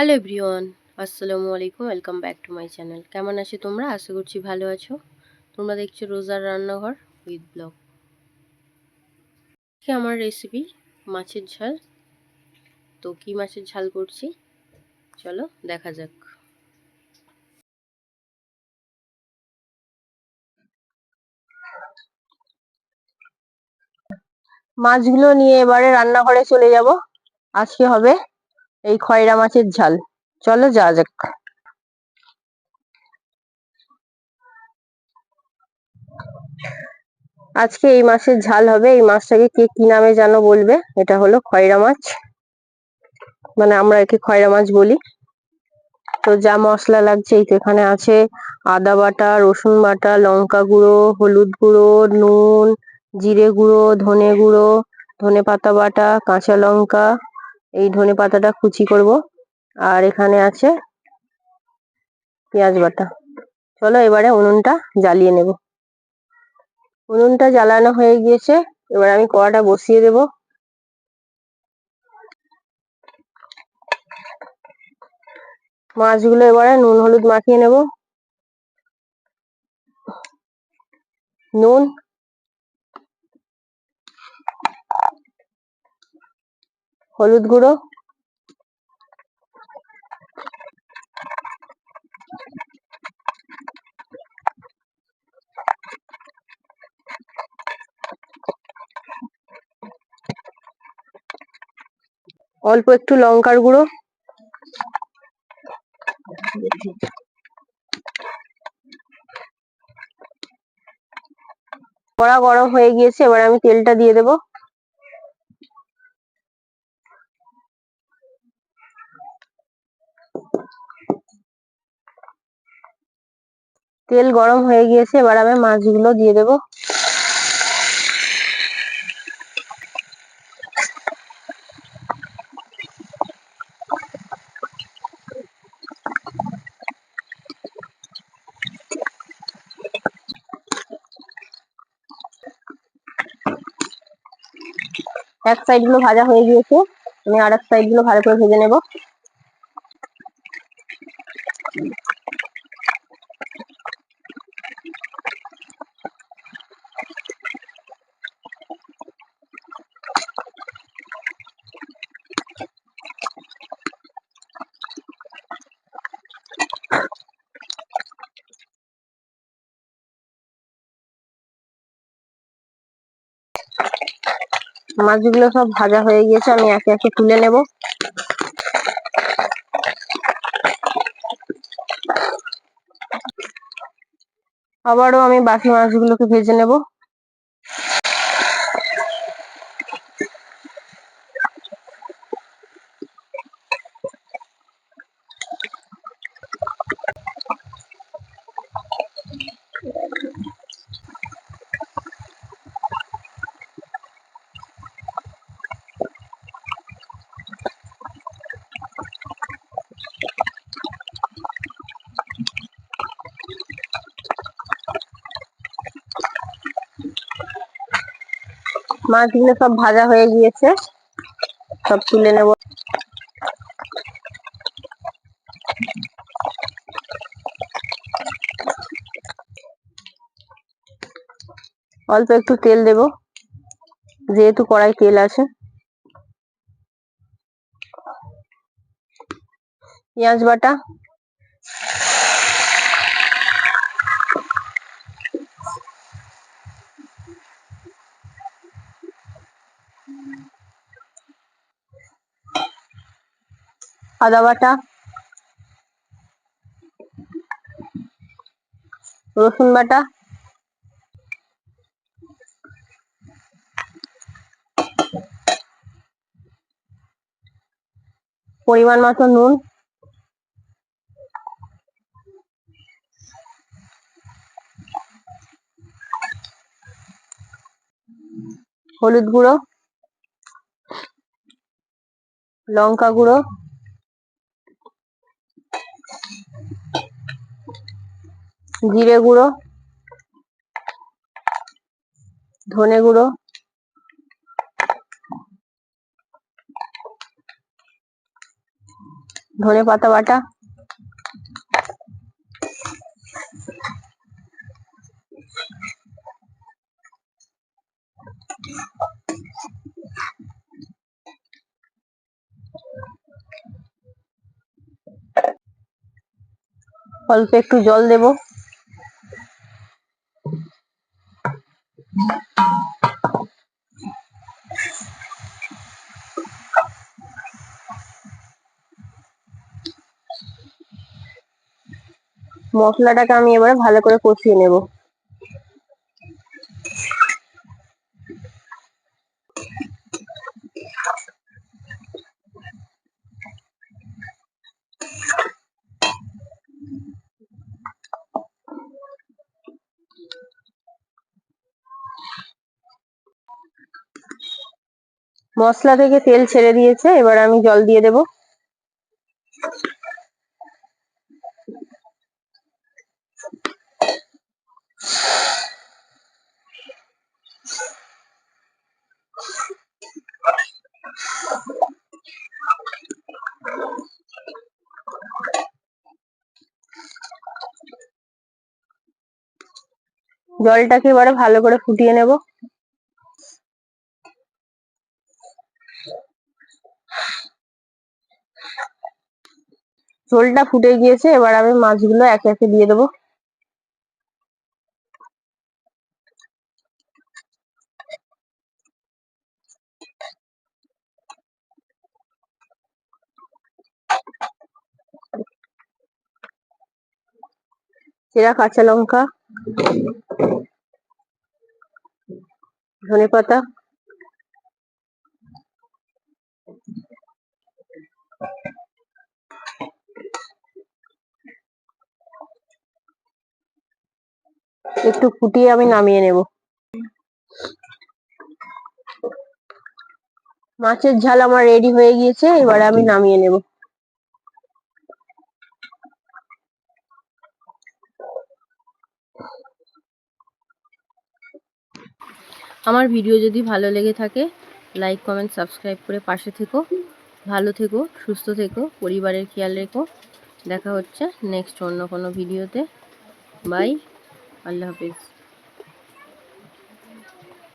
Hello everyone, আসসালামু আলাইকুম। Welcome back to my channel. কেমন আছো তোমরা? আশা করছি ভালো আছো। তোমরা দেখছো রোজার রান্নাঘর উইথ ব্লগ। আমার রেসিপি মাছের ঝাল। তো কি মাছের ঝাল করছি চলো দেখা যাক। মাছগুলো নিয়ে এবারে রান্নাঘরে চলে যাব। আজকে হবে এই খয়রা মাছের ঝাল। চলো যাওয়া যাক। আজকে এই মাছের ঝাল হবে। এই মাছটাকে কে কি নামে জানো বলবে। এটা হলো খয়রা মাছ, মানে আমরা একে খয়রা মাছ বলি। তো যা মশলা লাগছে এই তো এখানে আছে আদা বাটা, রসুন বাটা, লঙ্কা গুঁড়ো, হলুদ গুঁড়ো, নুন, জিরে গুঁড়ো, ধনে গুঁড়ো, ধনে পাতা বাটা, কাঁচা লঙ্কা, এই ধনে পাতাটা কুচি করব, আর এখানে আছে পেঁয়াজ বাটা। চলো এবারে উনুনটা জ্বালিয়ে নেব। উনুনটা জ্বালানো হয়ে গিয়েছে, এবার আমি কড়াটা বসিয়ে দেব। মাছগুলো এবারে নুন হলুদ মাখিয়ে নেব। নুন, হলুদ গুঁড়ো, অল্প একটু লঙ্কার গুঁড়ো। কড়া গরম হয়ে গিয়েছে, এবার আমি তেলটা দিয়ে দেব। তেল গরম হয়ে গিয়েছে, এবার আমি মাছগুলো দিয়ে দেব। এক সাইড গুলো ভাজা হয়ে গিয়েছে, আমি আর এক সাইড গুলো ভালো করে ভেজে নেব। মাছগুলো সব ভাজা হয়ে গিয়েছে, আমি একে একে তুলে নেব। আবারও আমি বাকি মাছগুলোকে ভেজে নেব। মাছগুলো সব ভাজা হয়ে গিয়েছে, সব তুলে নেব। অল্প একটু তেল দেব, যেহেতু কড়াই তেল আছে। পেঁয়াজ বাটা, আদা বাটা, রসুন বাটা, পরিমাণ মতো নুন, হলুদ গুঁড়ো, লঙ্কা গুঁড়ো, জিরে গুঁড়ো, ধনে গুঁড়ো, ধনেপাতা বাটা, অল্প একটু জল দেব। মশলাটাকে আমি এবারে ভালো করে কষিয়ে নেব। মশলা থেকে তেল ছেড়ে দিয়েছে, এবার আমি জল দিয়ে দেব। জলটাকে এবারে ভালো করে ফুটিয়ে নেব। ঝোলটা ফুটে গিয়েছে, এবার আমি মাছগুলো একে একে দিয়ে দেবো। চেরা কাঁচা লঙ্কা, ধনেপাতা, একটু ফুটিয়ে আমি নামিয়ে নেব। মাছের ঝাল আমার রেডি হয়ে গিয়েছে, এবারে আমি নামিয়ে নেব। আমার ভিডিও যদি ভালো লেগে থাকে লাইক কমেন্ট সাবস্ক্রাইব করে পাশে থেকো। ভালো থেকো, সুস্থ থেকো, পরিবারের খেয়াল রেখো। দেখা হচ্ছে নেক্সট অন্য কোনো ভিডিওতে। বাই, আল্লাহ হাফিজ।